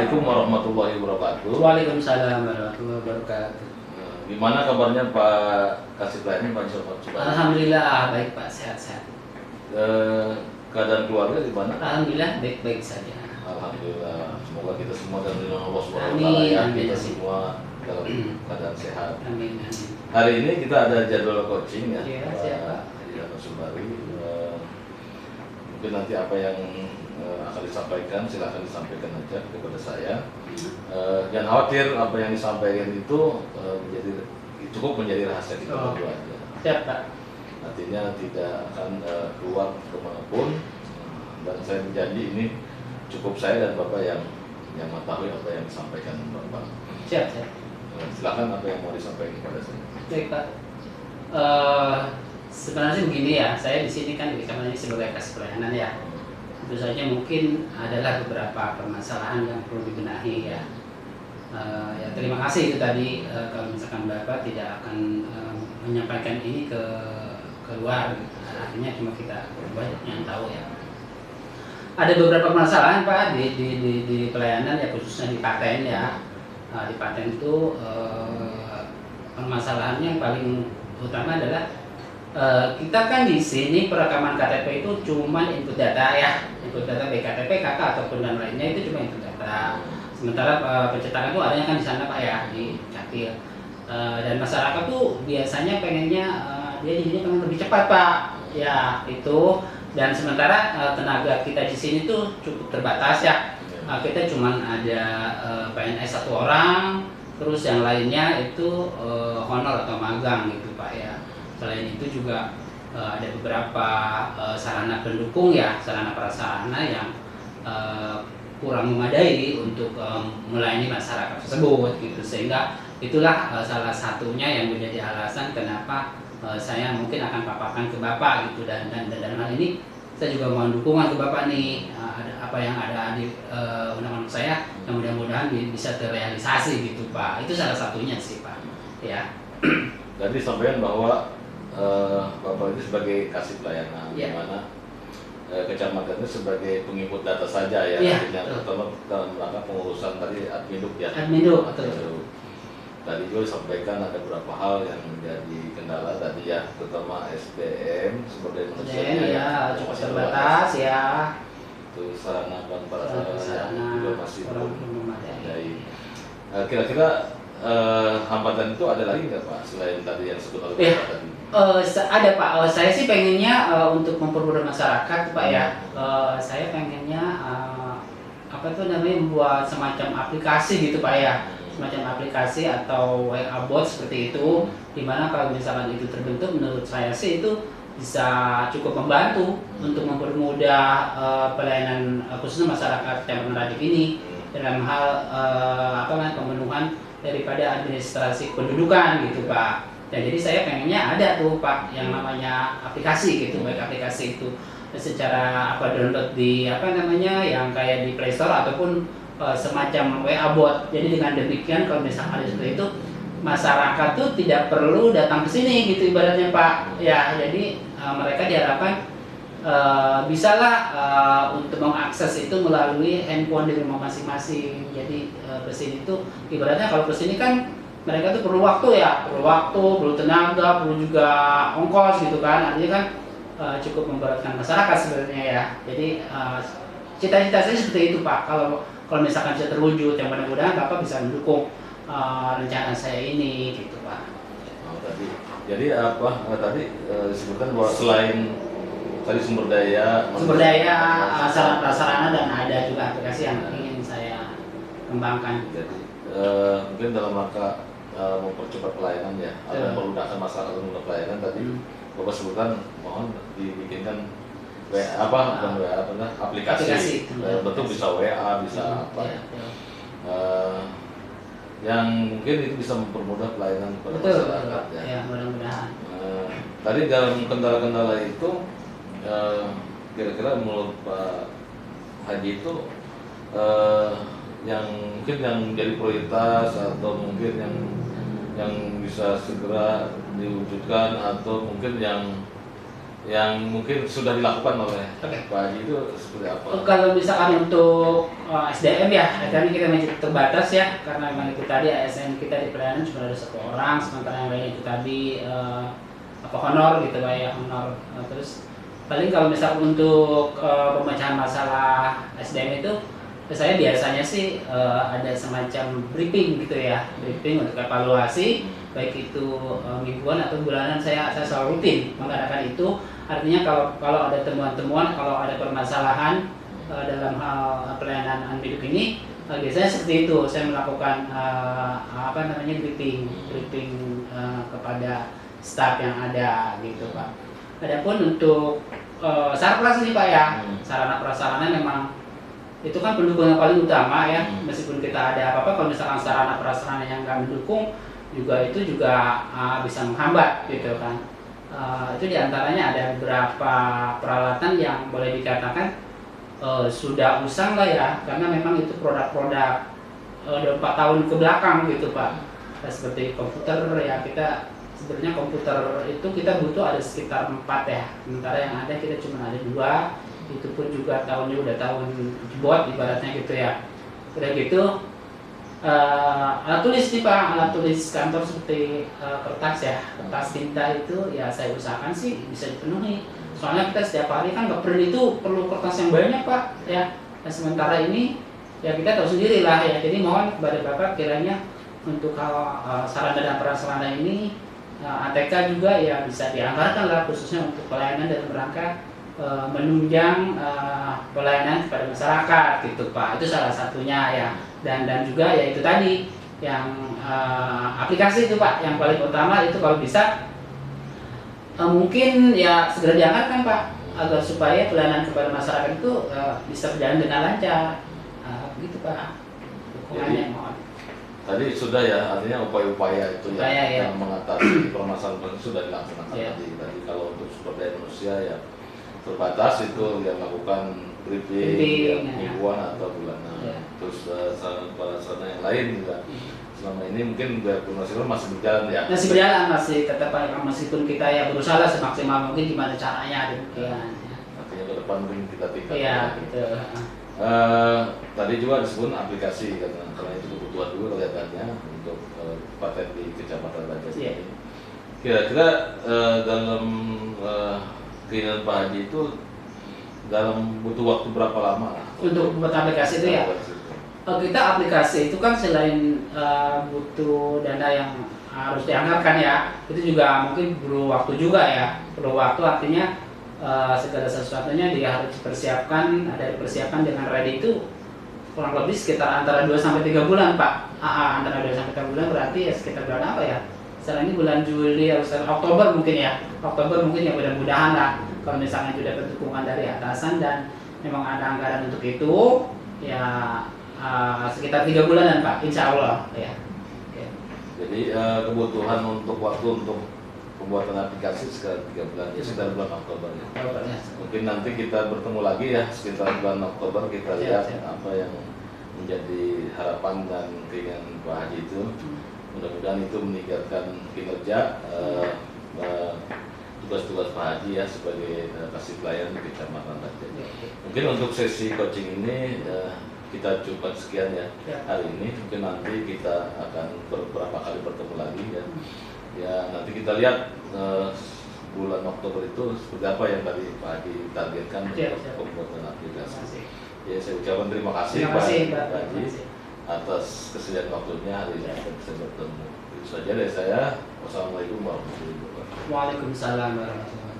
Assalamualaikum warahmatullahi wabarakatuh. Waalaikumsalam warahmatullahi wabarakatuh. Gimana kabarnya Pak Kasih Pelayanan Pak Sobat? Alhamdulillah baik Pak, sehat-sehat. Keadaan keluarga gimana? Alhamdulillah baik-baik saja. Alhamdulillah. Semoga kita semua dan Allah Subhanahu wa Amin, taala ya amin. kita semua dalam keadaan sehat. Amin, amin. Hari ini kita ada jadwal coaching ya. Iya, siapa? Haji Ahmad Subari. Mungkin nanti apa yang akan disampaikan silahkan disampaikan aja kepada saya. Jangan khawatir apa yang disampaikan itu cukup menjadi rahasia kita berdua aja. Siap Pak. Artinya tidak akan keluar kemanapun, dan saya berjanji ini cukup saya dan Bapak yang mengetahui apa yang disampaikan Bapak. Siap. Silakan apa yang mau disampaikan kepada saya. Baik Pak. Sebenarnya begini ya, saya di sini kan ini sebagai kasih pelayanan ya. Tentu saja mungkin adalah beberapa permasalahan yang perlu dibenahi ya. Ya terima kasih itu tadi kalau misalkan Bapak tidak akan menyampaikan ini keluar, artinya cuma kita banyak yang tahu ya. Ada beberapa permasalahan Pak di pelayanan ya, khususnya di paten ya. Di paten itu permasalahannya yang paling utama adalah kita kan di sini perekaman KTP itu cuma input data ya, input data BKTP, KK ataupun dan lainnya itu cuma input data. Sementara pencetakan itu adanya kan di sana Pak ya, di Capil. Dan masyarakat tuh biasanya pengennya dia di sini pengen lebih cepat Pak. Ya itu. Dan sementara tenaga kita di sini tuh cukup terbatas ya. Kita cuma ada PNS 1 orang, terus yang lainnya itu honor atau magang gitu Pak ya. Selain itu juga ada beberapa sarana pendukung ya, sarana prasarana yang kurang memadai untuk melayani masyarakat tersebut gitu, sehingga itulah salah satunya yang menjadi alasan kenapa saya mungkin akan paparkan ke Bapak gitu, dan dalam hal ini saya juga mohon dukungan ke Bapak nih, ada apa yang ada di undang-undang saya yang mudah-mudahan bisa terrealisasi gitu Pak. Itu salah satunya sih Pak ya. Tadi sampaikan bahwa Bapak itu sebagai kasih pelayanan, di mana kecamatan itu sebagai penginput data saja ya, artinya pertama dalam rangka pengurusan tadi adminduk ya. Adminduk, betul. Tadi juga disampaikan ada beberapa hal yang menjadi kendala tadi ya, terutama SDM sebagai manusia ya cukup terbatas ya. Itu sarana dan prasarana juga masih belum memadai. Kira-kira hambatan itu ada lagi nggak Pak selain tadi yang sebut oleh Bapak tadi? Ada Pak. Saya sih pengennya untuk mempermudah masyarakat Pak ya. Saya pengennya apa tuh namanya, membuat semacam aplikasi gitu Pak ya, semacam aplikasi atau WA bot seperti itu, dimana kalau misalkan itu terbentuk, menurut saya sih itu bisa cukup membantu untuk mempermudah pelayanan khususnya masyarakat Kecamatan Rajek ini dalam hal pemenuhan daripada administrasi pendudukan gitu Pak. Ya, jadi saya pengennya ada tuh Pak yang namanya aplikasi gitu, baik aplikasi itu secara download di yang kayak di Play Store ataupun semacam WA bot. Jadi dengan demikian kalau misalkan ada seperti itu, masyarakat tuh tidak perlu datang ke sini gitu ibaratnya Pak. Ya, jadi mereka diharapkan bisalah untuk mengakses itu melalui handphone di rumah masing-masing. Jadi kesini tuh ibaratnya kalau kesini kan mereka tuh perlu waktu, perlu tenaga, perlu juga ongkos gitu kan. Artinya kan cukup memberatkan masyarakat sebenarnya ya. Jadi cita-cita saya seperti itu Pak. Kalau misalkan bisa terwujud, yang mudah-mudahan Bapak bisa mendukung rencana saya ini gitu Pak. Jadi tadi disebutkan bahwa selain tadi sumber daya, sarana prasarana, dan ada juga aplikasi yang ingin saya kembangkan. Jadi mungkin dalam rangka mempercepat pelayanan ya, atau memudahkan masyarakat untuk pelayanan tadi Bapak sebutkan mohon dibikinkan aplikasi. Bentuk bisa WA, bisa apa. Yang mungkin itu bisa mempermudah pelayanan kepada masyarakat ya. Mudah-mudahan. Tadi dalam kendala-kendala itu kira-kira menurut Pak Haji itu yang mungkin yang menjadi prioritas atau mungkin yang bisa segera diwujudkan, atau mungkin yang yang mungkin sudah dilakukan oleh Pak Haji itu seperti apa? Kalau misalkan untuk SDM ya, SDM kita masih terbatas ya, karena memang itu tadi ASN kita di pelayanan cuma ada 1 orang, sementara yang lain itu tadi honor gitu Pak ya, honor. Terus paling kalau misalkan untuk pemecahan masalah SDM itu, saya biasanya sih ada semacam briefing gitu ya, briefing untuk evaluasi, baik itu mingguan atau bulanan. Saya selalu rutin mengadakan itu. Artinya kalau ada temuan-temuan, kalau ada permasalahan dalam hal pelayanan unbiduk ini, biasanya seperti itu. Saya melakukan briefing kepada staf yang ada gitu Pak. Adapun untuk sarpras ini Pak ya, sarana prasarana memang itu kan pendukung yang paling utama ya. Meskipun kita ada apa-apa, kalau misalkan sarana prasarana yang nggak mendukung juga, itu juga bisa menghambat gitu kan. Itu diantaranya ada beberapa peralatan yang boleh dikatakan sudah usang lah ya, karena memang itu produk-produk udah 4 tahun ke belakang gitu Pak. Seperti komputer ya, kita sebenarnya komputer itu kita butuh ada sekitar 4 ya, sementara yang ada kita cuma ada 2, itu pun juga tahunnya udah tahun jebot ibaratnya gitu ya. Udah gitu alat tulis nih Pak, alat tulis kantor seperti kertas ya, kertas tinta itu ya saya usahakan sih bisa dipenuhi. Soalnya kita setiap hari kan nge-print itu perlu kertas yang banyak Pak ya. Dan sementara ini ya kita tahu sendiri lah ya. Jadi mohon kepada Bapak kiranya untuk sarana dan prasarana ini ATK juga ya bisa dianggarkan lah, khususnya untuk pelayanan dalam rangka menunjang pelayanan kepada masyarakat gitu Pak. Itu salah satunya ya. Dan juga ya itu tadi yang aplikasi itu Pak, yang paling utama itu kalau bisa mungkin ya segera dianggarkan Pak, agar supaya pelayanan kepada masyarakat itu bisa berjalan dengan lancar gitu Pak. Dukungannya mohon. Tadi sudah ya, artinya upaya-upaya itu yang mengatasi permasalahan sudah dilaksanakan tadi. Kalau untuk sumber daya manusia ya terbatas, itu yang melakukan briefing mingguan atau bulanan. Terus sarana yang lain juga selama ini mungkin nasional masih berjalan ya. Masih berjalan, masih tetap meskipun kita ya berusaha semaksimal mungkin gimana caranya demikian. Artinya ke depan mungkin kita tingkatkan. Iya, gitu. Tadi juga disebut aplikasi karena itu kebutuhan dulu kelihatannya untuk paten di Kecamatan Banjar ini. Kira-kira dalam keinginan Pak Haji itu dalam butuh waktu berapa lama untuk membuat aplikasi itu ya? Kita aplikasi itu kan selain butuh dana yang harus dianggarkan ya, itu juga mungkin perlu waktu juga ya. Perlu waktu artinya segala sesuatunya dia harus dipersiapkan, ada dipersiapkan dengan ready itu kurang lebih sekitar antara 2-3 bulan Pak. Antara 2-3 bulan berarti ya sekitar bulan apa ya? Sekarang ini bulan Juli atau Oktober mungkin ya. Oktober mungkin ya, mudah-mudahan lah. Kalau misalnya itu dapat dukungan dari atasan dan memang ada anggaran untuk itu, ya sekitar 3 bulanan Pak, insya Allah ya. Jadi kebutuhan untuk waktu untuk pembuatan aplikasi sekitar 3 bulan, ya sekitar bulan Oktober ya. Mungkin nanti kita bertemu lagi ya sekitar bulan Oktober, kita lihat apa yang menjadi harapan dan keinginan Pak Haji itu. Mudah-mudahan itu meningkatkan kinerja tugas-tugas Pak Haji ya sebagai kasih pelayanan di Kecamatan Banjar. Mungkin untuk sesi coaching ini kita coba sekian ya hari ini. Mungkin nanti kita akan beberapa kali bertemu lagi ya. Ya nanti kita lihat bulan Oktober itu seperti apa yang tadi Pak Haji targetkan untuk pembuatan aplikasi. Ya saya ucapkan terima kasih Pak Haji atas kesediaan waktunya hari ini kita bisa bertemu. Itu saja dari saya. Wassalamualaikum warahmatullahi wabarakatuh. Waalaikumsalam warahmatullahi wabarakatuh.